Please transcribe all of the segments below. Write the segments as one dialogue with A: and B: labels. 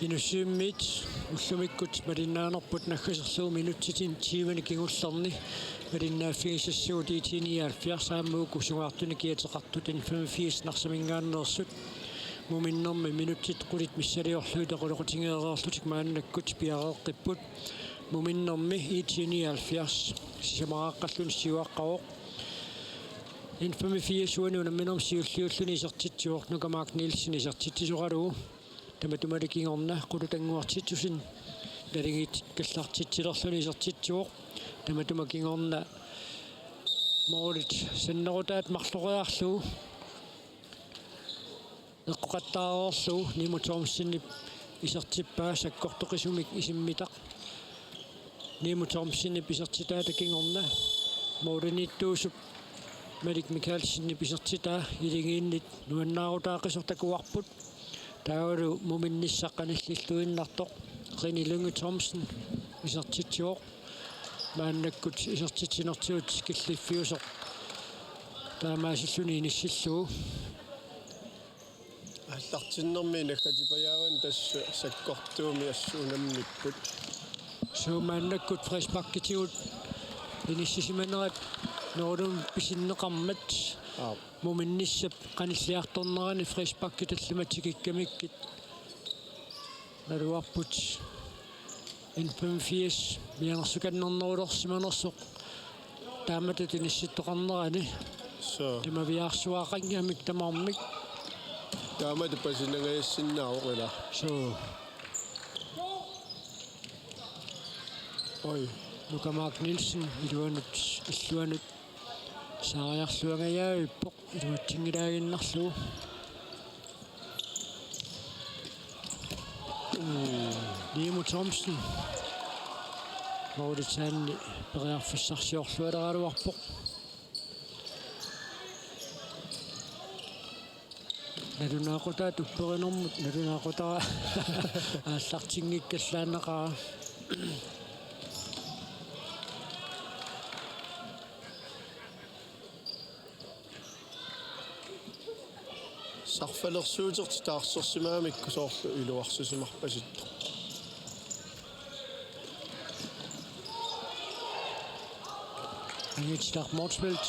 A: Inusimmit ullumikut malinaanerput naggaserluu minutitin 20 kingullerni malinnaaffigisassuutiitiniaalfiar saammuuku sugaartuni kiateqartutin 85 narsamingaannersut muminnermi minutit qulit missaliorluut aquloqutigeererlutik maannakkut piareeqqipput muminnermi iitiniaalfiars sisamaraqqallun siuaqqaroq in 85 uanunamminerm siulliulluni isertitsuoq nukamaak Nielsen isertitisuqaluu таматумаликингорна qulutanguartitsusin налигит каллартитсилерлүни исертитсуоq таматумакингорна моорит синнерутаат марлориарлуу эққоқаттаарорлуу нимутормсиннип исертиппаа саккортоқисумик исиммитақ нимутормсиннип исертитаата кингорна мооринитtuusup Малик Микаэлсиннип исертитаа илигииннит нуаннаарутаақисортакуарпут таавалу муминниссаққаниллиллуиннартоқ Рини Лүнге Томсен исертитсуоқ мааннаккут исертитсинертиут киллиффиусоқ таамаасиллуни иниссиллуу
B: аллартиннэрми наккатипаяаван тасса саккортууми ассуунаммиппут
A: суумааннаккут фресбаккитиут иниссисиманерат ноорум писиннеқармат муминниссап каниллиарторнерани фресбаккиталлиматикиккамиккит налуарпут ин 85 мианерсуканнернерулерсиманерсоқ тааматат инисситтоқарнерани
B: со
A: тамавиарсуаақангамик тамаармик
B: таамат пасиннагаяссиннаавоқила
A: со ой нукамаак Нилсен илуанут иллуанут саариарлуангаяавиппоқ илуатсингилаагиннарлуу Нимо Томсен мооритсаанни периарфиссарсиорлуалералуарпоқ налунаақутаа тупперинэрмут налунаақутаа ааллартингиккаллаанеқаа
B: сарфалерсуутер таарсерсимаамикку соорлу илуарсусимарпаситто
A: Анитстар Морсвелд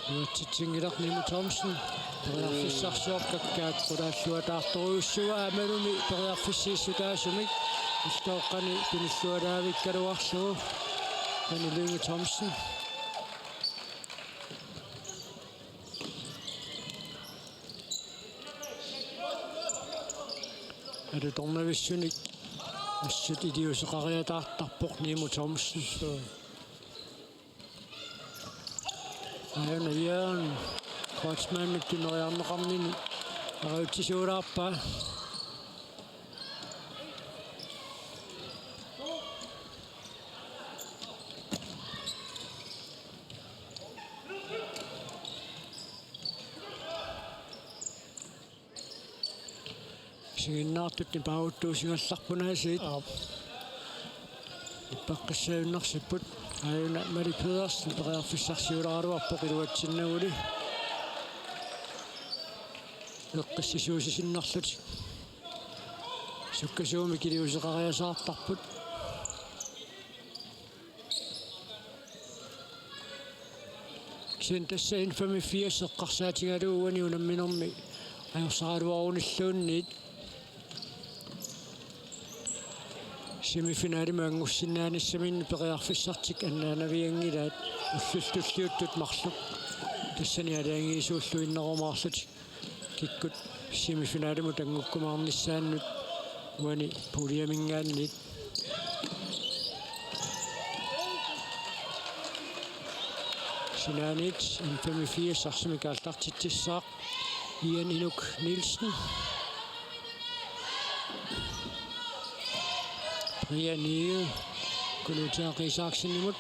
A: юатсингилар Нимо Томсен периарфиссарсиоркаккаат qulaаллуатаарторуйуссуа амалуми периарфиссииссутаасумик истооққани пиниллуалаавиккалуарлуу Рини Лүнге Томсен это торнависсуник ассут идиусеқариатаартарпоқ Нимо Томсен аяна яан коачманник тунериарнеқарнини араутсисуулаарпаа сигиннаартутни пауттуусигалларпунаасиит иппаққиссаавиннарсиппут аюна Мали Педерсен периарфиссарсиулаалуарпоқ илуатсиннагули эққиссисуусисиннарлут суккасууми килиусеқариасаартарпут син тассаин 85 эққарсаатингалууани унамминерми ajorsaruarunilluunniit semifinaalima angussinaanissamiinni periarfissartik annaanaviangilaat ullultulliuttut marluk tassani alaangiisuulluinnerumaarlut kikkut semifinaalima tangukkumaarnissaannut uani puliamingaannit sinaanit 85 arsimikaallartitsissaaq Ian Inuk Nielsen Brian Neal Kunutaa Riisaksinimut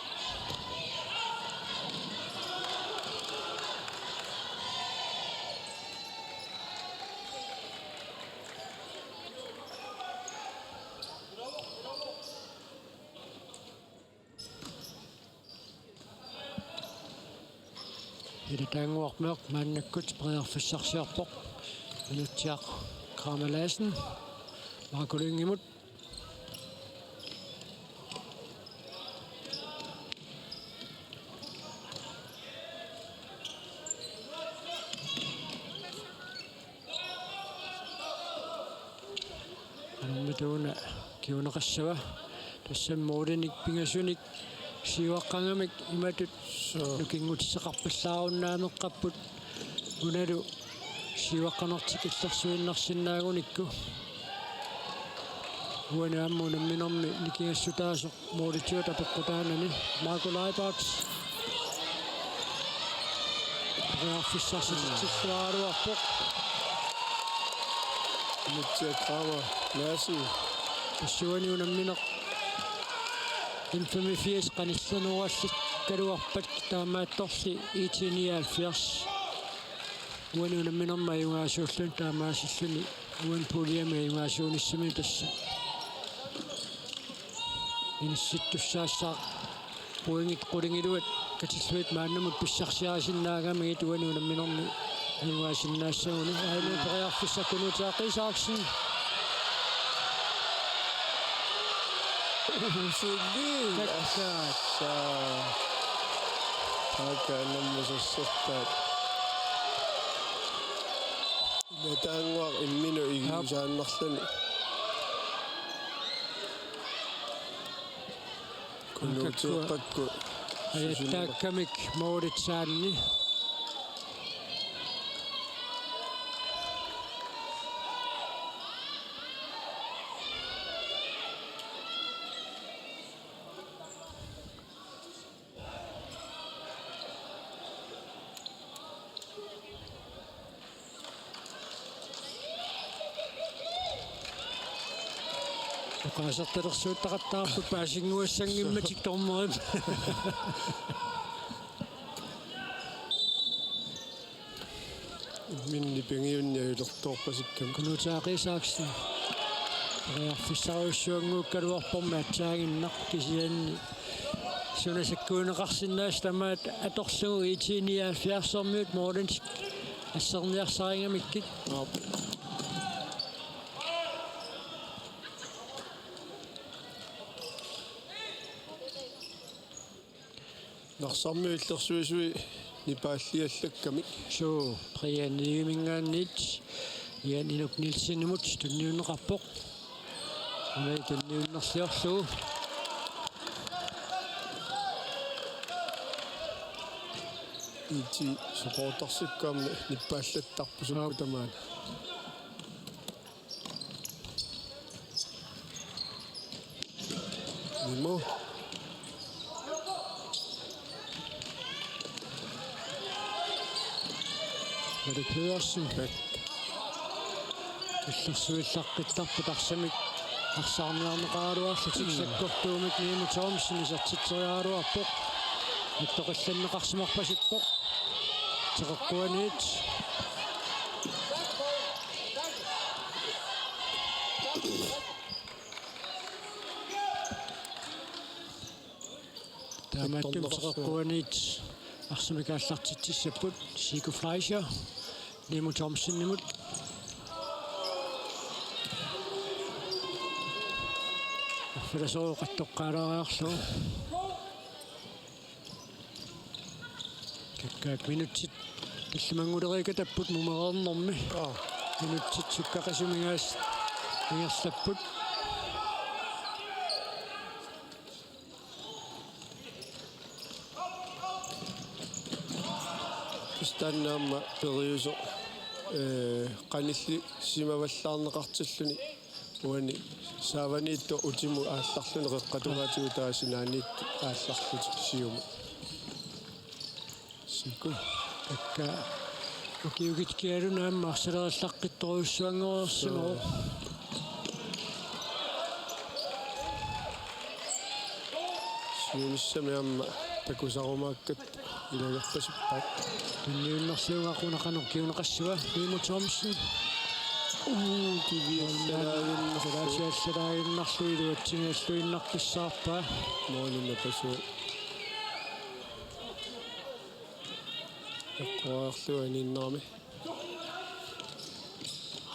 A: Taanguarmeeq maannakkut periarfissarsiarpoq Iluttiaq Kramalasen Markulingemut. Anumituuna kiunaqassava tassammuulinik pingasunik siuaqqangamik imatut nukingutisseqarpallaarunnaamеққаппут unalu siuaqqanertikillersuinnarsinnaagunikku uanaammu namminermi nikingassutaasoq muulitiut apeqqutaanani maakulaaipaats rearfissarsitilluaruarpoq
B: Muttiakrama Lassen
A: tassuani unammineq infamy fies qanissanuarlik kaluarpat taamaattorli 1979 uani unamminerma ayungaasuullun taamaasilluni uan puliami ayungaasuunissami tassa inissittussaassaa puingit qulingiluat katilluit maannamut pissarsiarasinnaagamigit uani unamminermi ayungaasinnaassaguni ainu periarfissakkunuutaaqisaarsin
B: Usullin assa taaka nammusassertaat nataanguaq imminu igusaannarluni kunnuutiuqqakku
A: ayattaakkamik moolitsaanni qaasartalersuuttaqattaarput paasinguassangimmatik tormerit
B: minni pingiunniailortoorpasikkam
A: kunuutaaqisaaksin rearfissaruissuanguukkaluarporma atsaaginnaq kisianni sunasakkuuneqarsinnaas tamaat atorlugu 1979 moolensk asserniarsaringamikkit
B: нарсармиуллерсуисуи нипааллиаллаккамик
A: suu prianiimingaannit ianinuk nilsinimut tunniunneqarpoq unai tunniunnerliorlugu
B: ити сопорторсиккаамна ниппааллаттарпусуму тамаана нимо
A: Erik Pedersen иллерсуиллаққиттарпут арсамик арсаарниарнеқаалуарлутик саккортуумик нииму Thomsen исартитсериааруарпоқ иттоқилланнеқарсимарпасиппоқ теққуаниит таамааттум теққуаниит арсамикааллартитсиссаппут Sigo Fleischer нииму Thomsen нимут философиқаттоққалаариарлу каккаак минутсит киллимангулерика таппут мумерернэрми минутсит суккақасумигаас ингерлаппут
B: станнаама периусо qanilli simavallаарneqartilluni uani saavaniitto utimu aallarluni qeqqatugaatigu taasinaaniit aallarluti siumu
A: siku kakka ukiugitkialunaamma arsalerillaqqittoruussuangeruersimoo
B: siunissamiamma takusarumaakkat ilagerpasippaat
A: tunniunnerluungaqunaqanuq kiuneqassua нииму Thomsen Salaasiallalaaginnarluiluatsiнгиаллуиннарписсаарпаа
B: моониннапасу эққуаарлуаниннарми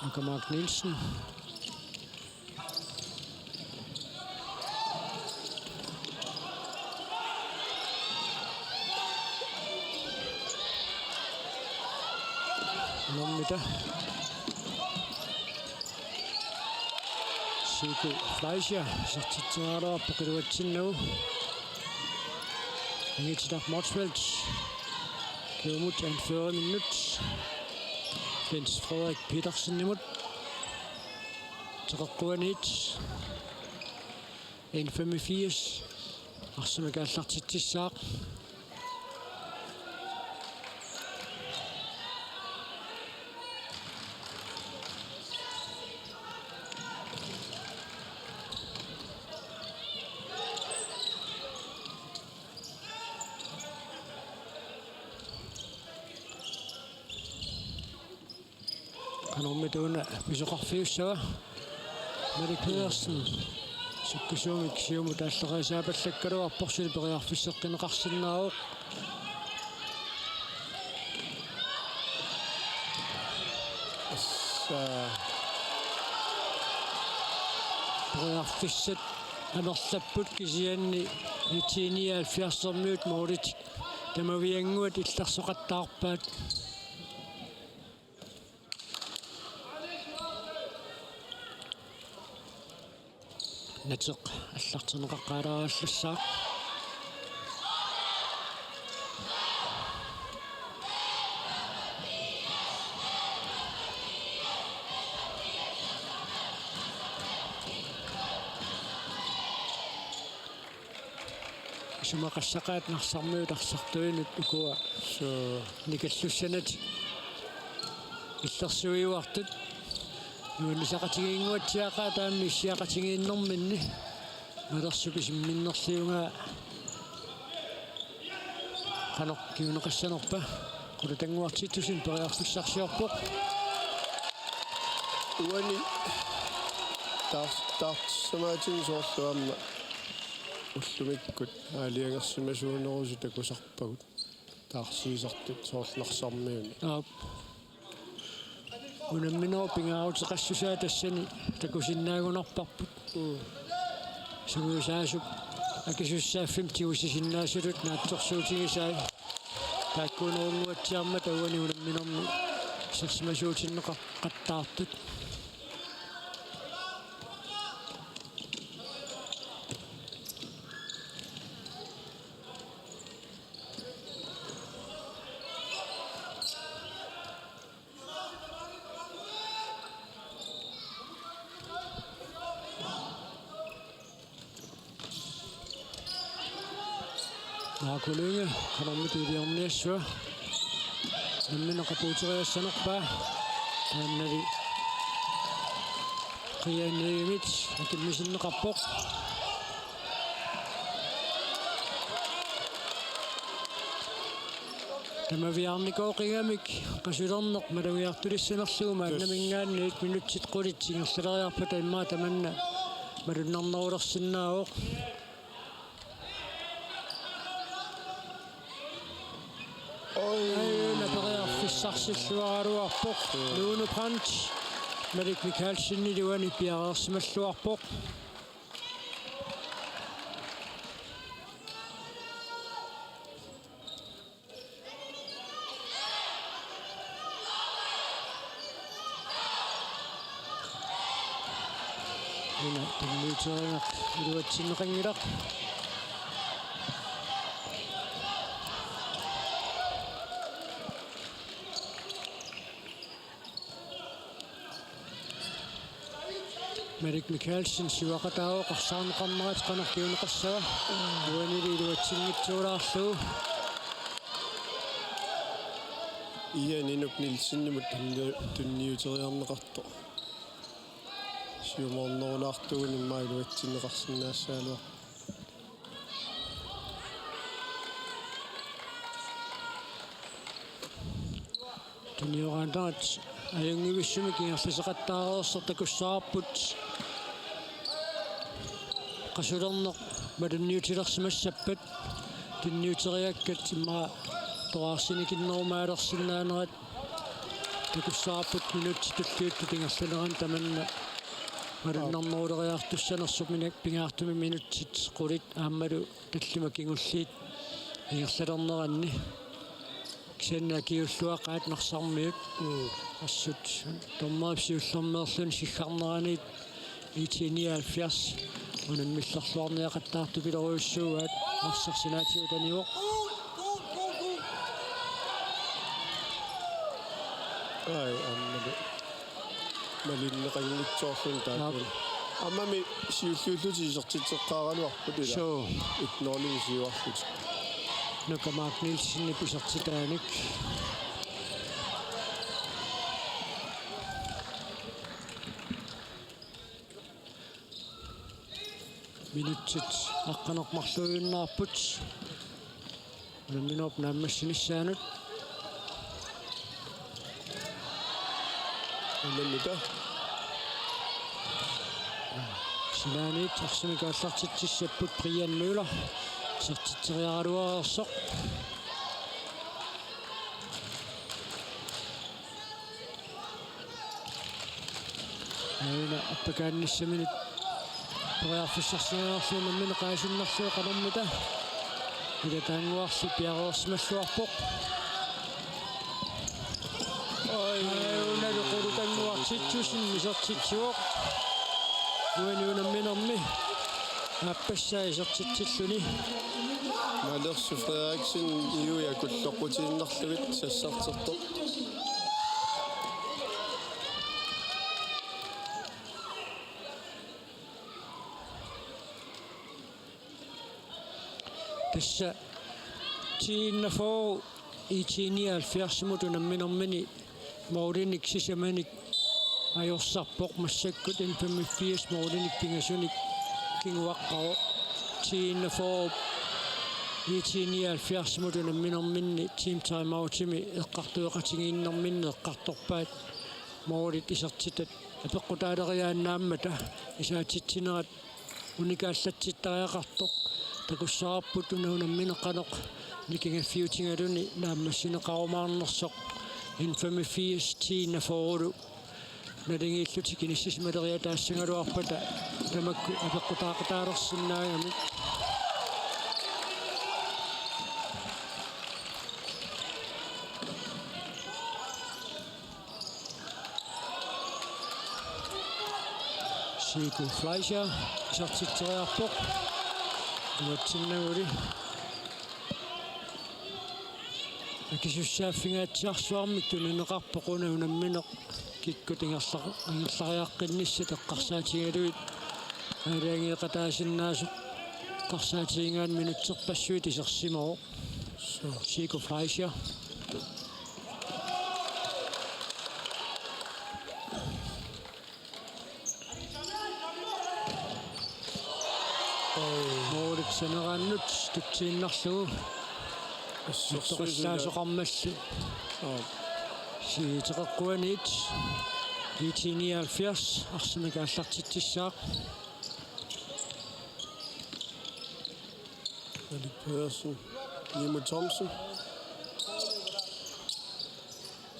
A: Anker Mark Nielsen Nommita. Siku Fleischer, Sartitaro, Pokeruatino. Ingetsdag Motsfeldt. Kjærmut anfører minut. Jens Frederik Petersen imod. Trakkuanit. 1,85. Arsumiga Sartitissaaq. Kanomiduna pisuqarfiussava Mari Pedersen sukkusumik siumu taallerisaapallakkalu arporsuli periarfisseqqineqarsinnaaruq periarfissat anerlapput kisianni itiinial 70 muulitik tamavianguat illarsoqattaarpaat Natsuk аллартинеқаққалааллассаа сумақассақаат нарсармиуларсартуинут укуа никаллуссанат иллерсуиуартут Nulisaqatigingуатсиақаа таамми иссиақатигииннэрминни малерсупи симминнерлиунгаа канеқ киунеқассанерпа кулутангуартиттусин периарфиссарсиорпоқ
B: уани тартарт самаатин соорлуамма уллумиккут аалиангерсимасуунерусу такусарпагут таарсиисартут соорларсармиуни Unamminoo pingaarutiqassusaa tassani takusinnaagunarparput suguusaasup akisussaaffim tigusisinnaasulut naattorsuutigisaai taakkuunerunguatsiarma tauani unamminormi sersimasuutinneqattaartut Kollega, kanommi tuuliorniassua nammineqapuuteriassanerpaa taannali qiyaanniimit akimmisinneqarpoq tamaviarnikooqigamik qasulerneq malugiartulissanerluguma annamingaanniit minutsit qulitsigersaleriarpata immaa tamanna malunnarnerulersinnaaoq Sarsilluaruarpoq Lunu Punch Malik Mikhalsinni luani piareersimalluarpoq Ina tammuuterinak iluatsinneqangilaq Malik Mikhalsin siwaqatao qarsaarneqarnerat qanerkiuneqassava uanili iluatsingitsuulaarlu Ianinuk nilsinnimut tunniuteriarneqarto siumornerulaartuun immaa iluatsinneqarsinnaassaalua
A: tunniuqaantarat ajungivissumik ingerliseqattaareersertakussaarput qasulerneq malunniutilersimassappat tunniuteriakkat imma toaarsinikиннерумаалерсиннааnerat takussaarput minutti tulluuttu tingerluneran tamanna malunnernuuleriartussanersup minak pingaartumi minutsit qulit aammalu talluma kingulliit ingerlalerneranni sen kiulluaqaat narsarmiut assut tommaapsiullormeerlun siggarnerani 1970 unamillerluarniaqattaartu pileruissuugaat arsarsinaatiutaniuq
B: ai ammali malinneqanngitsoorlun taakul ammami siulluulluti isertitseqqaaraluarput ila
A: so
B: itnorlingisiuarlut
A: Nukamak Nielsen pisartitaanik minutsit aqqanermarluiunnaarput unamminuup naammassinissaaanut
B: unamita
A: sinaaniit arsimikaallartitsissapput Brian Müller sertiteriaraluarersoq aina appakaannissaminut Poriarfissarsinerluunammin qaasunnerluuqanermita ilataanguarlu piareersmalluarpoq oi unaluqulutanguartitsusin misertitsuoq uaniunamminermi appassaa isertitsilluni
B: Malersu Frederiksen iuja kulloqutiinnerlugit sassartertoq
A: tassa tiinnaforu itiiniaalfiarsimut unamminermini maulinik sisamanik ajorsarpoq massakkut infamiffias maulinik pingasunik kinguaqqaro tiinnaforu itiiniaalfiarsimut unamminerminni team time outimi eqqartueqatigiinnerminni eqqartorpaat maulit isertitat apeqqutaaleriaannaammata isaatittinerat unikaallatsittariaqartoq takussararput unammineqqanoq nikingaffiutingaluni naammassineqarumaarnersoq infamiffias tiinnaforulu nalingiilluti kinissismaleriа taassangaluarpata tamakku apeqqutaaqataalersinnaagami Siku Fleischer isertitteriarpoq uatsinnaguli akisussaaffingaatsiarsuarmik tulineqarpoquna unammineq kikkutingerlariaqqinnissu teqqarsaatigaluit aalaangiiqataasinnaasoq qarsaatigingaan minutserpassuit isersimeroq Siku Fleischer saneraannut tutsiinnarlugu assorsuisaasoqarmallu siiteqeqquaniit 1979 arsimikaallartitsissaaq
B: Alik Pedersen Nimo Thomsen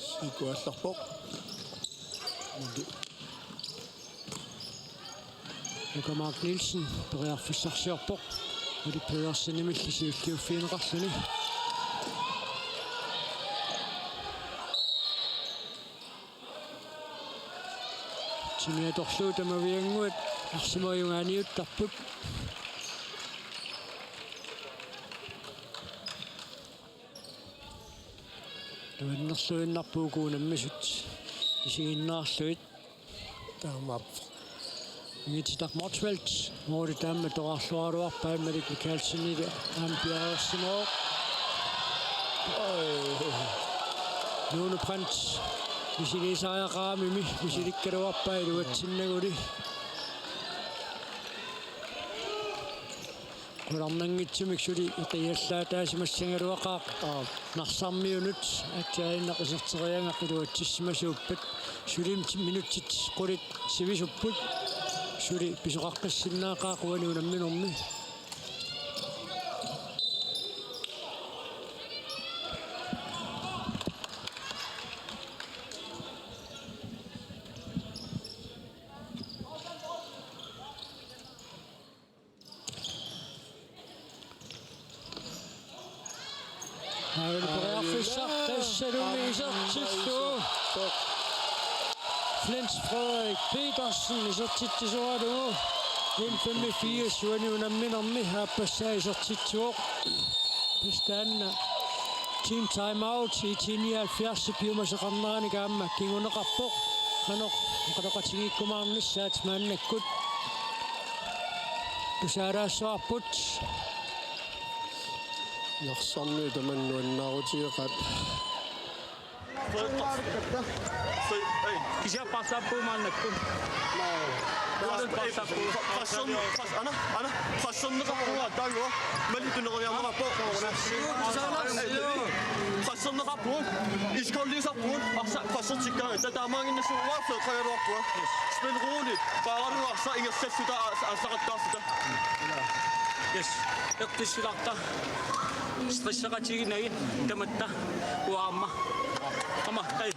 B: sikuallarpoq
A: Nukamak Nielsen poriarfissarsiorpoq Alik Pedersen nimillisiulliuffiineqarluni timiatorluu tamavianguat arsimajungaaniuttarput tamannerluinnarpuukuunammasut isiginnaarluit
B: taamaap
A: Ngititaq Motsvelt moori taamma toqarluaruarpaa Malik Mikkelsenile ampiaersimeroq Nuunu Prins misilisaajaqaamimi misilikkaluarpaa iluatsinnaguli qularnangitsumik suli iqiallaataasimassangaluaqaaq narsarmiunut atsaainnaq iserteriangaq iluatsissimasuuppat sulim minutsit qulit sivisupput suli pisoqaqqissinnaaqaaquani unamminermi Poriarfissaq
B: Naqarpoq.
A: Flens Frederik Petersen isertitsualugu 185 uaniunamminermi haapassaa isertitsuoq pistaanna team time out i 79 piumaseqarnerani kaamma kinguneqarpoq qanoq qaloqatigikkumaarnissaat maannakkut tusaalaassuarput
B: Narsormi tamannuannaarutigaqat.
C: Kisah pasal pun mana pun. Fashion nak apa? Tahu? Mesti tu nak yang apa? Fashion nak apa? Iskall dia apa? Aksak fashion jika kita mang ini semua sekaya apa? Spend roligt. Bara du aksak inget sätt sudah aksak sudah. Yes. Ektis sudah tak. Stress sakit ni, dematta, wama. Ama, hey.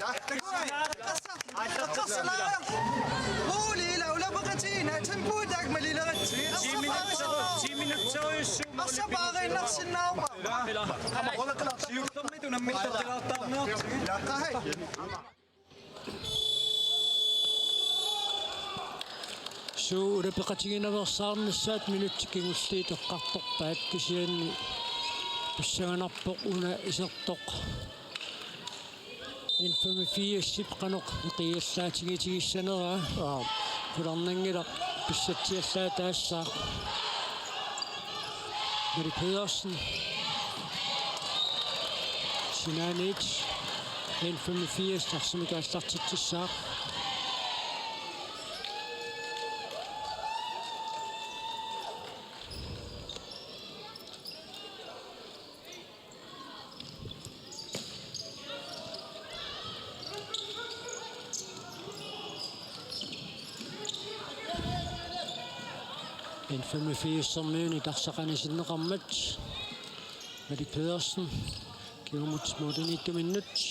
D: قولي لو بغيتينا تنبودك ملي لغتي الصباغي نفس النوبة
A: سو ربقتينا برصارنسات минуттикигулли тоққарторпаат кисианни писсаганарпоқ уна исертоқ 185 qanoq iqiallaatigitigissанера kulernangilaq pissatiallaa taassaa Mari Pedersen Sinanic 185 tarsimikaallartitsissaa En 85 møni tarsaqanisinneqarmat Mari Pedersen kiumut smuuten 90 minut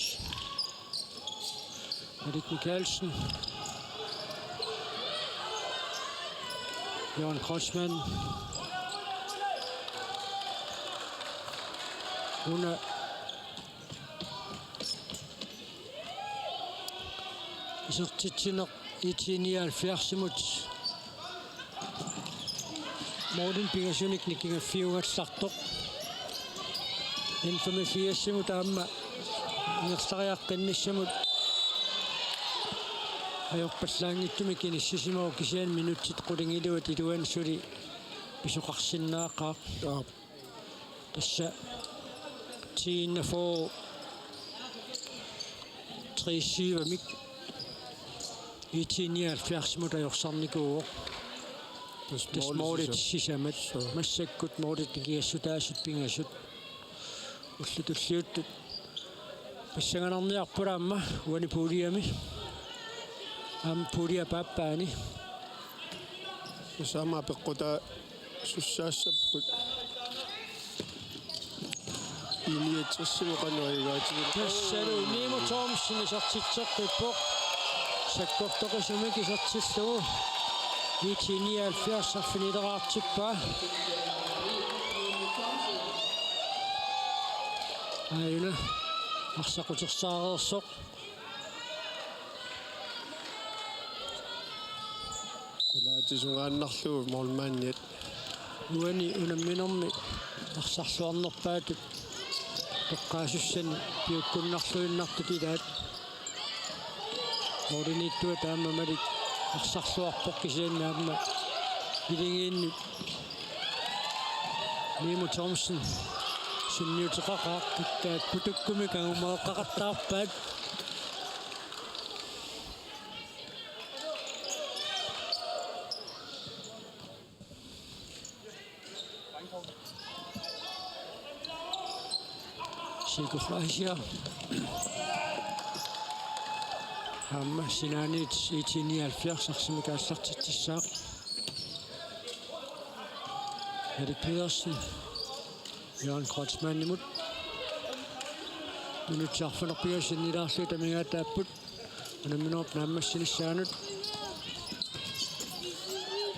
A: Marit Michaelsen Jørgen Kreutzmann Una isertitsinneq 79 Morten Pingersunik nikinga fiungatsartoq 185 taamma ngersariaqqinnissamut ajorpallaangittumik inissisimagu kisian minutsit qulingiluat iluan suli pisuqarsinnaaqaaq tassa tiinna for 37mik 79 ajorsaarnikuuoq Desmordet sisamat massakkut mordet kiassutaasut pingassut ullutulliuttut passanganarniarpulaamma uani puuliami puulia paappaani
B: Sama peqquta sussaassaput iniatsissimuqanuarigaatigu
A: tassalu Nemo Thomsen isartitseqqippoq sakkortoqisumik isartillugu 79 arfiniderartippa aina arsaqutersaareersoq
B: kulaatisungaannarlugu morlmaanniat
A: uani unamminermi arsarluarnerpaatut toqqaasussani piukkunnarluinnartutilaat moriniittua taammamalik arsarluarpoq kisiannaamma ilingiinni Nemo Thomsen sunniuteqaqaaq tikkaat putukkumi kangumaeqqaqattaarpaat Sigurlaisia Amma Sinanic 79 arsimikaallartitsissaaq Mari Pedersen Jørgen Kreutzmann imut minutsaarfunerpigasinnilaarlu tamigaataapput unamminerp naammassinissaaanut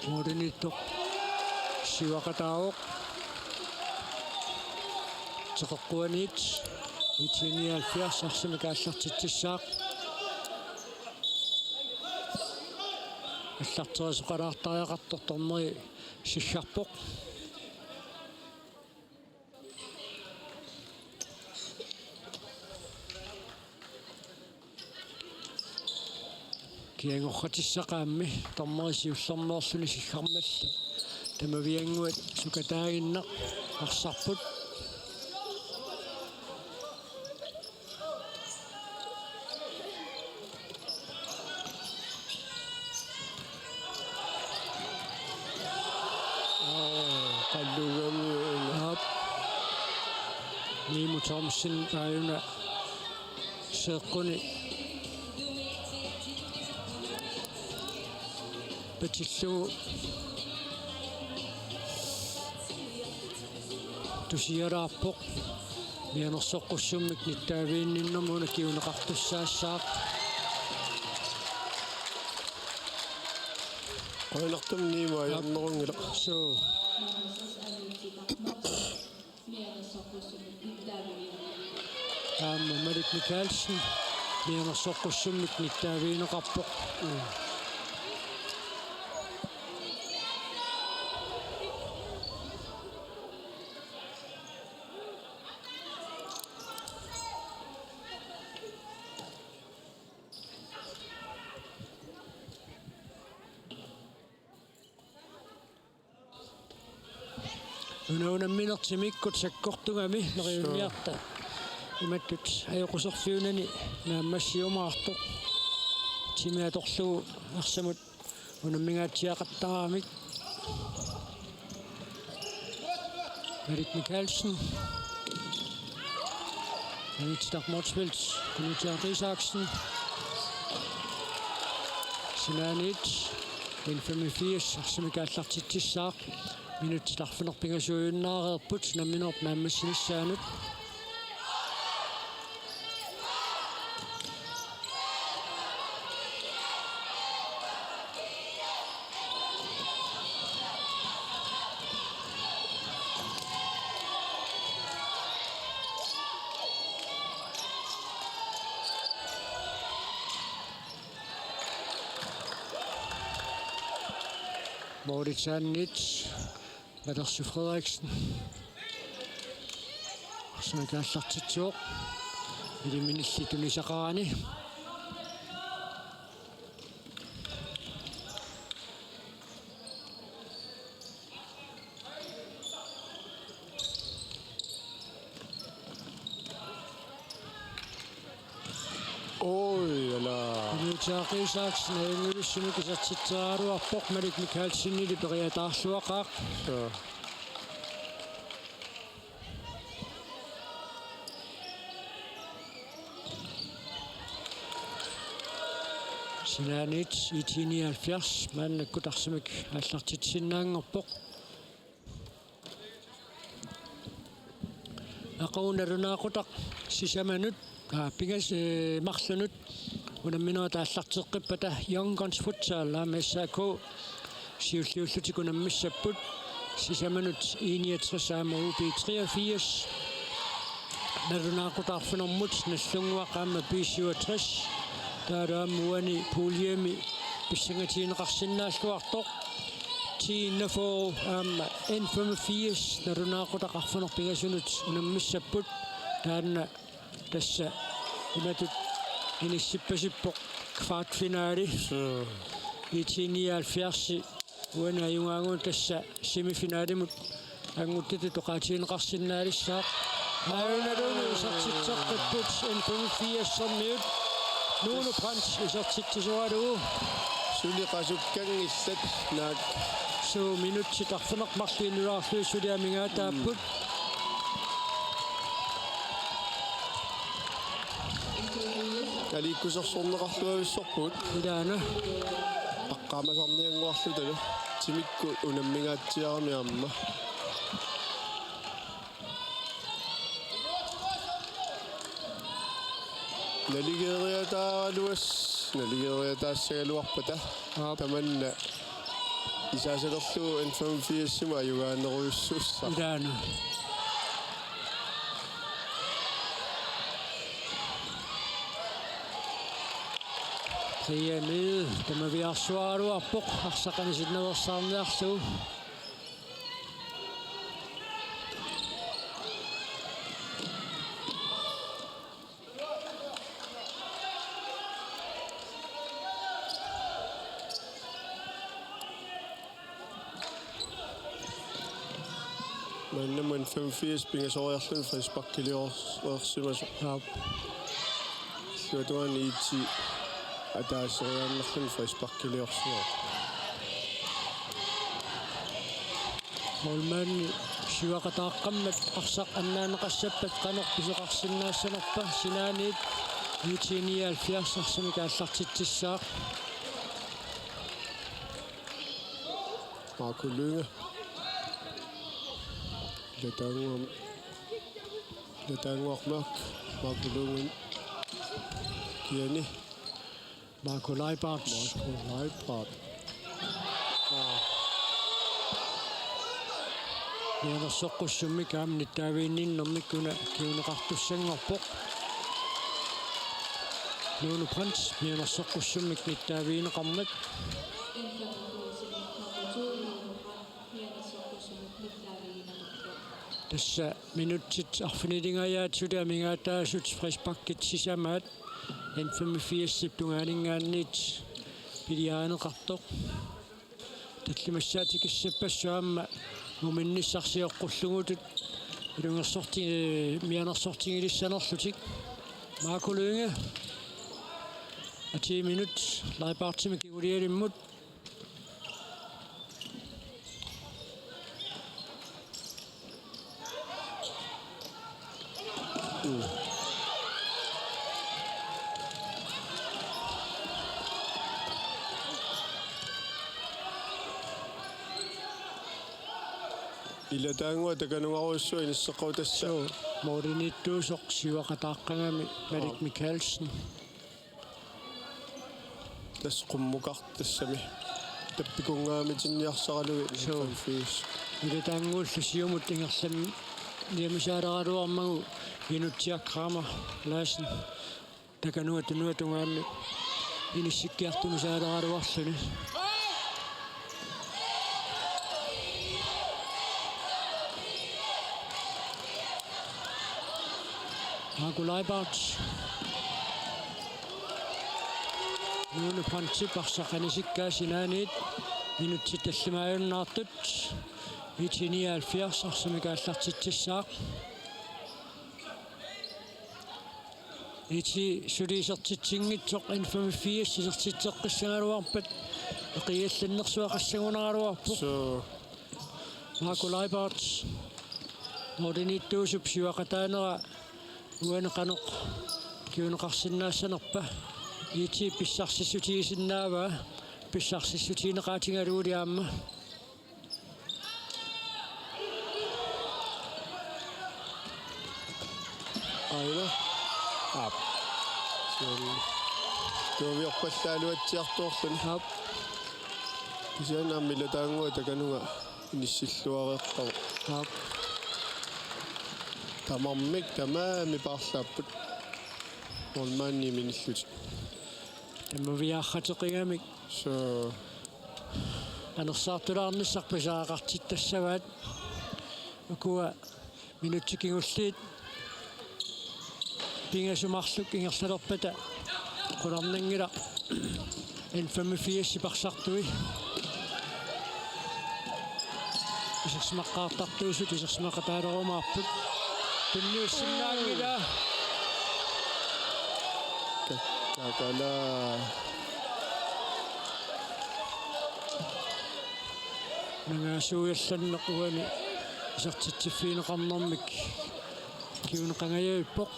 A: moodiniittoq sivaqataawoq teqeqquaniit 79 arsimikaallartitsissaaq аллартуасоқалаартариақартортормери силларпоқ киангорратиссақаамми тормерси уллэрмоорлуни силлармалла тамавиангуат сукатаагиннақ арсарпут Nimo Thomsen aina seqquni patillu tusiaraappoq mianersoqqussummik nittaaviinninnermuna kiuneqartussaassaq
B: qoilartum niima ajarnerungila
A: so Marit Mikkelsen mianersoqqussummik nittaaviineqarpoq Unaunammиnertimikkut sakkortugami neriunniarta иматтут аюқусерфиунани нааммассиумаартоқ тимиаторлугу арсамут унаммигаатсиақаттарамик Marit Mikkelsen Anita Motsfeldt Anita Risaksen Sinanit 85 арсамикааллартитсissaaq минутиларфинерпигасуйуннаареерпут намминерп нааммассинissaanут Moritz Annitz, Vadersu Frederiksen. Så er det allartitsuoq. Iliminnillitunisaqarani. Risaksen englyssumikisatситсерааруарпоқ Marit Mikkelsenili periataarluaqaaq Sinanit 79 maannakkut аллартитсиннаангорпоқ aquunalunaaqutaq sisamanut pingas marlunut unamminua taallarteqqipata Young Guns Futsal AMSAK siulliullutikunammissapput sisamanut 61 UB83 nalunaaqutaarfinermut nallunguaqaama B67 taaraammuani puuliami pissangatiineqarsinnaalluartoq tiinnafo N85 nalunaaqutaqarfinerpigasunut unammissapput taanna tassa imatut Inissippasippoq kvartfinaali itiniaalfiarsi uana ajungaangun tassa semifinaalimut anguttati toqaatiineqarsinnaalissaaq aunaluni isartitseqqipput N85 nuunu prans isartitsisualugu
B: suliqasukkangissat naak
A: so minuttitarfinermarliinuaarluu suliamingaataapput
B: Aliikkusersorneqarluavissorput
A: ilaana
B: aqqaamasarnianguarlutalu timikku unammigaatiaramiarma naligeeriataaluassagaluarpata tamanna isaasalerlu N85 ajugaaneruissussa
A: ilaana Med dem vi svaret op på, så kan det noget sammen der så.
B: Men man 85 pinge så jeg sådan for spakke og simmer.
A: Ja.
B: Så det var en idé at der så jeg sådan for spakke og så.
A: Molman syvaqataqqammat qarsaq annaanaqassappat qanuq pisuqarsinnaassanerpa sinaanit 1979 arsami kaallartitsissaaq
B: Marco Lønge. Letangormak. Marco Lønge. Kiani.
A: Marco Leibart. Meana soqqussummik aamni taaviinninnermikkuna kiuneqartussangorpoq Nuunu Prins meana soqqussummik nittaaviineqarmat Tässä minutsit arfinilingajaatsuta mingaataasut frispakket sisamaat 85 tunganingaannit piliaaneqartoq tallimassaatikissapassuamma muminnissarsiоққуллугутут илунгерсорти мианерсортигилиссанерлутик Marco Lønge 10 minut Leibartimi kigulialimмут
B: Ila tangua takanuarussua inissequtassa
A: Morinittuusoq siuaqataqqangami Malik Mikkelsen
B: tas qummuqartassami tappikungaamitinniarsaralugi fiis
A: ila tanguullu siumut ingerlammi niamisaaleraluarmagu inutsiaqqaama laasin takanua tunuatungaammi inissikkiartunusaaleраluарлүни Marco Leibart Nuunu Prins parsaqanisikkaa sinaanit minutsit tallimaajunnaartut 1979 arsami kaallartitsissaaq suliisertitsingitsoq 85 sisertitseqqissagaluarpat eqiallannersuaqassaguneraluarpu
B: so
A: Marco Leibart Morinittuusup siuaqataanera uaneqanoq kiuneqarsinnaasanerpa iti pissarssissutigisinnaava pissarssissutiineqaatingaluuliaamma
B: aina ap so tuoviorpallaaluatsiartuorluni
A: ap
B: kisiana milataangua takanunga inissilluareqqaru
A: ap
B: tamarmik tamaami parlaapput ormaanni minillut
A: тамавиаарратеқингамик
B: so
A: анерсаартулаарниссарпасаагартиттассаваат акуа минутсикингуллиит пингасумарлук ингерлалерпата qulарнангила 85 парсартуи исерсмаққаартартуусут исерсмақатаалерумаарпут тунниуссиннаангила
B: takala
A: нангаасуйалланнеқугани исертитсиффиинеқарнэрмик киунеқангаяиппоқ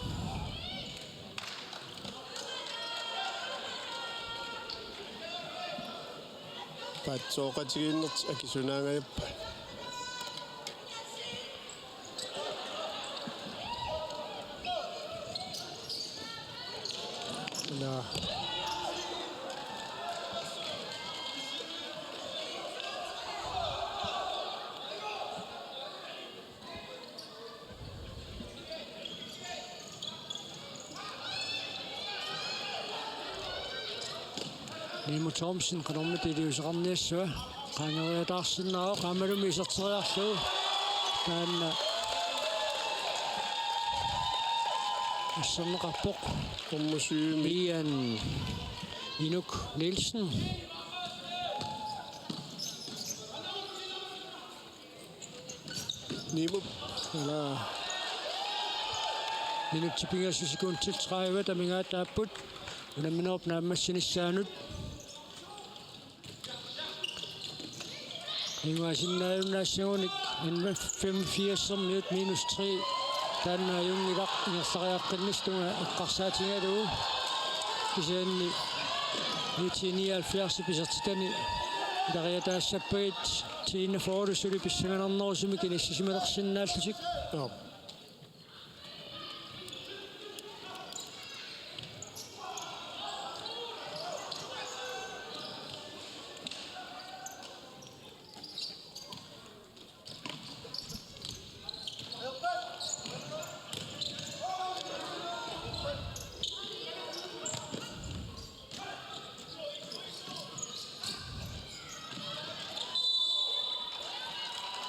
B: patsoqatigiinnerti akisunaangayappa na
A: Nimo Thompson kanommet iliusaqarniassua qaangeriataarsinnaa qaamalumi iserteriarluu taanna assernaqarpoq
B: Ommusyumi.
A: Ian Inuk Nielsen
B: Nimo.
A: ala Inuk tipingassusikun 30 tamingaataapput unamminerp naammassinissaaanut Inguasinnaayunnaassagunik 85 minus 3 taannaajungilaq ingersariaqqinnistunga eqqarsaatigalugu kisianni 1979 pisertitani ilariataassapпагит tiina forusuli pissanganarnerusumi kinissisimalersinnaallusik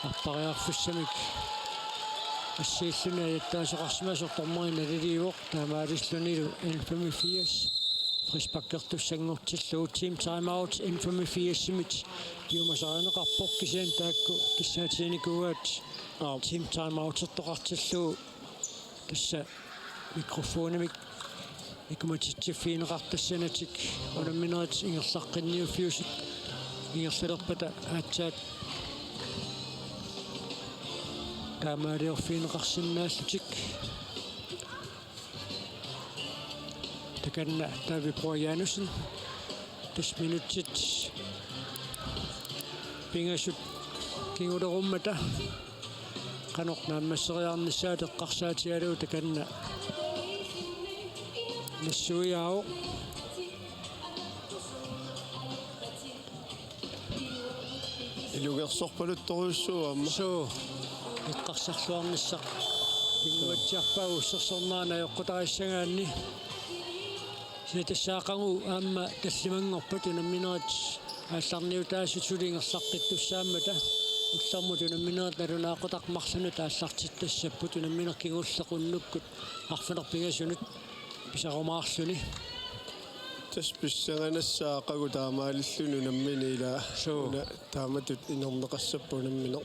A: Appariarfussamik ассииллуна яттаасоқарсимасортормарина лилиуоқ таамаалиллуниlu N85 фриспаккертуссангортиллуу team timeout N85-имит пиумасаанеқарпоқ кисиан таакку киссаатиникуаат team timeout-ертоқартиллуу тасса микрофонимик икуматитсиффиинеқартассанатик оламминерит ингерлаққинниуффиусик ингерлалерпата аатсаат таамаалиорфиинеқарсинааллутик таканна тави проянусен тас минутит пингасут кингулеруммата канорнааммассериарниссаат эққарсаатиалуу таканна нассуяао
B: Илугерсорпалутторуссуамма.
A: соо эққарсарлуарниссақ пингуатсиарпагу уссерсорнаана йоққутариссагаанни ситассаақангу аама таллимангорпат унамминерит аалларниутаасутулингерлаққиттуссааммата уллармут унамминерит налунаақутақмарлуну тааллартиттассаппут унамминеркигуллеқуннуккут арфинерпигасунут писарумаарлуни
B: Тас писсаганассаақагу таамаалиллуну намминила
A: Соо.
B: тааматут инорнеқассаппу намминер.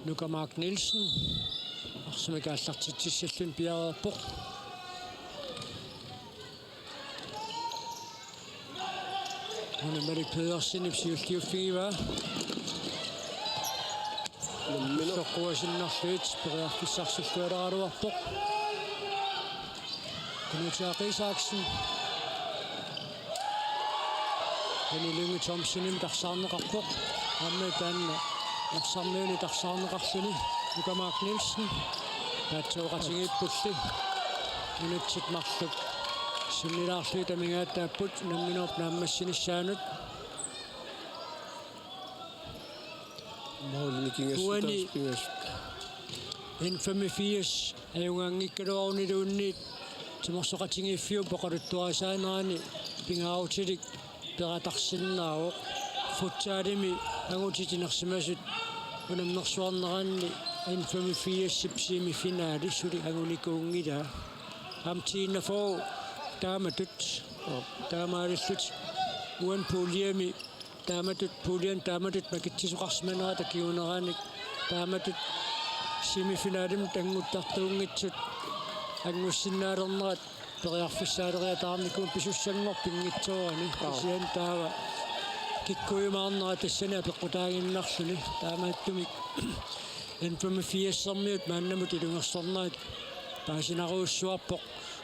A: Luka Mark Nielsen арсумикааллартитсиссаллун пиареерпоқ Anne-Marie Pedersen ипсиуллиуффигива
B: Намминер.
A: соққуасиннарлуит периарфиссарсуллуалаалуарпоқ Knut Isaksen Henning Thompsonim тарсаарнеқарпоқ амма таанна нарсарнууни тарсаарнеқарлуни Luka Mark Nielsen таатсууқатигииппулли минутсит марлук суннилаарлуи тамигааттааппут намминерп нааммассиниссаанут
B: Målnikkingassutaas pingas.
A: N85 аюнгангиккалуарнилуунниит тиморсоқатигииффиу поқалуттуарисаанаани пингаутилик ператарсиннаавоқ футсаалими агутитинерсимасут унамнерсуарнераанни N85 сипсими финаали сули агуникуунгила амтииннафоо тааматут таамаалиллут уан пулиами тааматут пулиан тааматут макитсисоқарсиманера такиунерааник тааматут семифиналим тангуттартуунгитсут ангуссиннаалернерат периарфиссаалериатаарникум писуссангор пингитсоорани кисиан таава киккуйумаарнера тассана пеққутаагиннарлуни таамааттумик N85-сэрмиут мааннамут илунгерсорнерит паасинаруussуарпоқ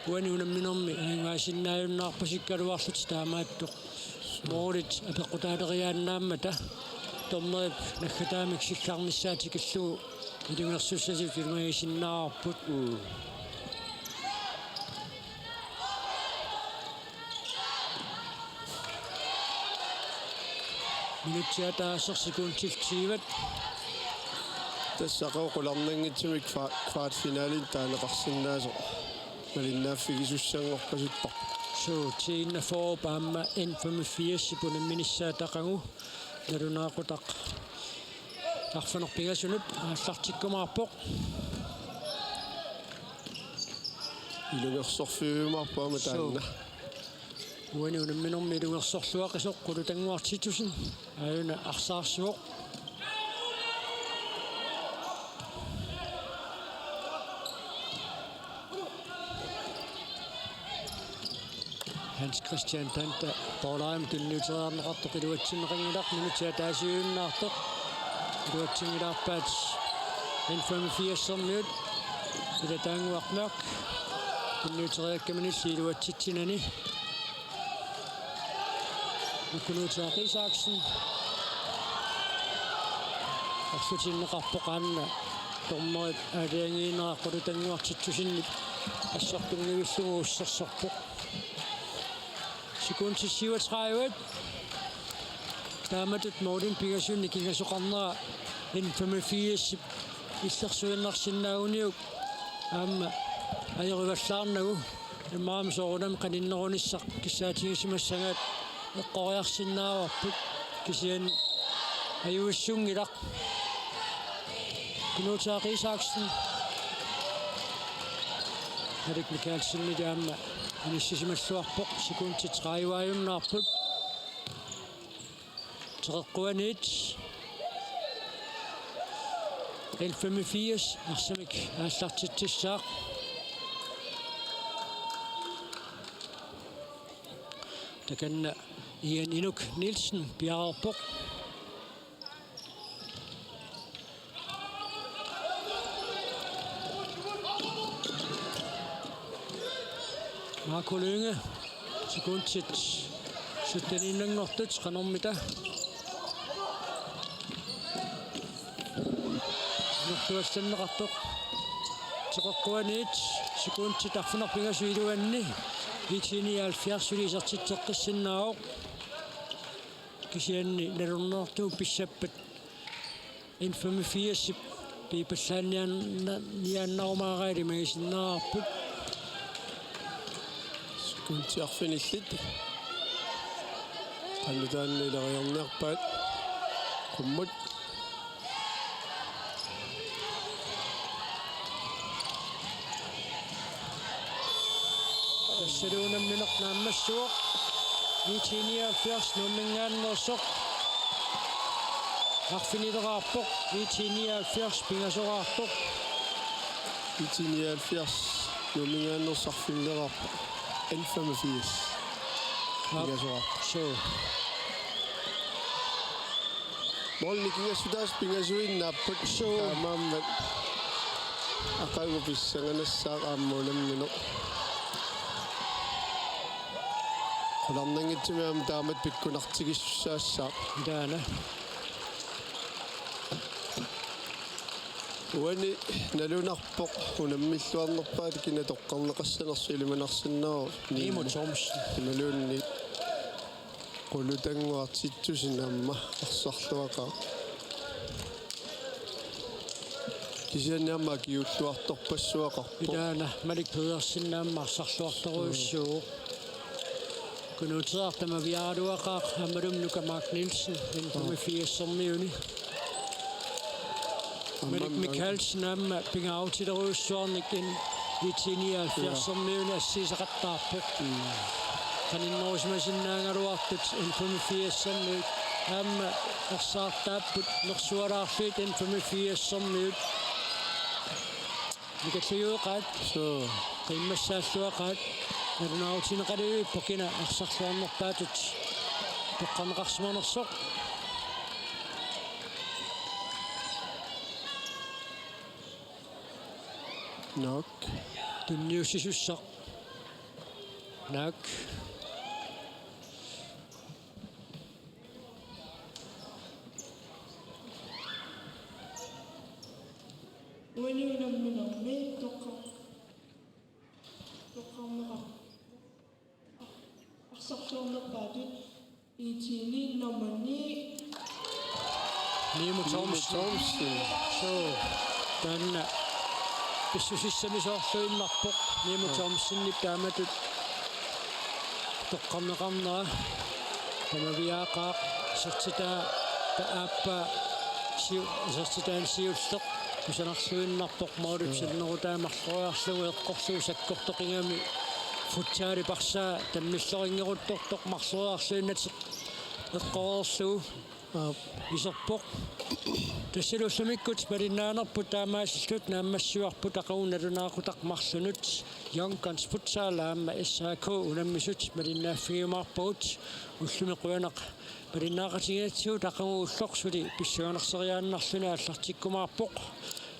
A: уани унамминерми ангуасиннааюннаарпасиккалуарлут таамааттоқ моорит апеққутаалериааннааммата томнерит наггатаамик силлаарниссаатикиллугу илунгерсуссасут илунгагисиннаарпут минутсиатаассерсикуунтилтииват
B: Тассақоқуларнангитсумик квартфиналин таанеқарсиннаасо. малиннааффигисуссангорпасуппа
A: So tiina for pamma N85 ipuna minissaataqangu nalunaaqutaq arfanerpigasunut aallartikkumaarpoq
B: илугерсорфиумарпаама таанна
A: уани унамминерми илугерсорлуақисоқ qulutangуартитусин аюна арсаарсуоқ Hans Christian Tanta Paulaim tulluuteriarneqartoq iluatsinneqangilaaq minutia taasiuunnaartoq iluatsingilaarpaat N85-sermiut ilataanguarnaaq tulluuteriakkamanilli iluatsitsinani ukunuutiaqisaaksen arsutinneqarpoqaanna tormerit aaliangiineraqqulutanguartittusinnit ассартунгивиллугу уссерсорпоқ секунти 37 тааматут морин пигасунни кингасоқарнера N85 иллерсуиннарсиннаагуниук аама аёриваллаарнагу имаам соорунам каниннеруниссақ киссаатигисимассагаат эққориарсиннааварпут кисиан аюуссунгилақ кинуутаақисааксен Erik Mikkelsen i dem initiationsmæssigt sekund til 30 nappet. Trækkuanit. N85 Arsemik startet til start. Der kan Ian Inuk Nielsen bjerge på. Marco Lønge, sekund til 17 kanomita. Noktuasten rattok. Trækkuanit, sekund til Dafner Pingasviduanni. Vitini 70 ylisartitteqqissinnaaq. Kisianni nalunnertu pissappet. N85 piipalsaanianniannarumaaqaali magisinnaarput.
B: كنت أخفين الثد قالوا تاني لغير نقبل كمد
A: تسلون من أقنام السوق يتيني الفيرس نومنغان نوسوق أخفيني دغابوق يتيني الفيرس بيغازو غابوق
B: يتيني الفيرس نومنغان نوسوق فين دغابوق N85
A: So
B: Molni kingasutaas pingasuinnaappat taamaammat aqagupissanganassaaq aammuunammineq qularnangitsimiam taamat pikkunartigissussaassaaq
A: Dana
B: Uani nalunarpoq unammilluarnerpaat kina toqqarneqassanersu ilimanarsinnaa
A: Nimo Toms
B: nalunni qulutanguartittusin amma arsarluaqa kisianniamma kiulluartorpassuaqarpo
A: Dana Malik Pedersen marsarluartoruussuu Kunuuteartama viaaruaqaaq amalumnuka Mark Nielsen N85-sermiuni Erik Mikkelsen pingautileruussuarnikin Vitini 70 assiisaqattaarput qaninnerusimasinnaangaluartut N85 amma ersaartaapput nersualaarfiit N85 nikalluyuuqaat
B: so
A: qimmassaalluaqaat nalunaarutineqaluippo kina ersarluarnerpaatut toqqaneqarsimanersoq
B: nok
A: tunniussisussaq nak
E: Uinunamminermi toqqarneqa arsarluarnerpaatut iitiini nommanni
A: Nimo Toms
B: Thompson
A: so tanna писсусиссами соорсуиннарпоқ ниимутсоормиссиннип тааматут тоққарнеқарнера тамавиаақаақ сертитаа тааппа сиу сертитаан сиуллеқ кусанарсуиннарпоқ маалупсилнерутаамарлуиарлугу эққорсуу саккортоқингами футсаали парсаа таммиллерингеруттортоқ марсуаарлуиннатик эққорерлуу исерпоқ тассилуссумиккут малиннаанерпут таамаасиллут нааммассуарпут ақауналунаақутақ марлунут youngguns футсаалаама САК унаммисут малиннааффигимаарпагут уллумеқуянақ малиннаақатигиатсуу тақангууллорсули писсуанерсериааннарлуна аллартиккумаарпоқ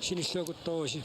A: синиллуакутторуси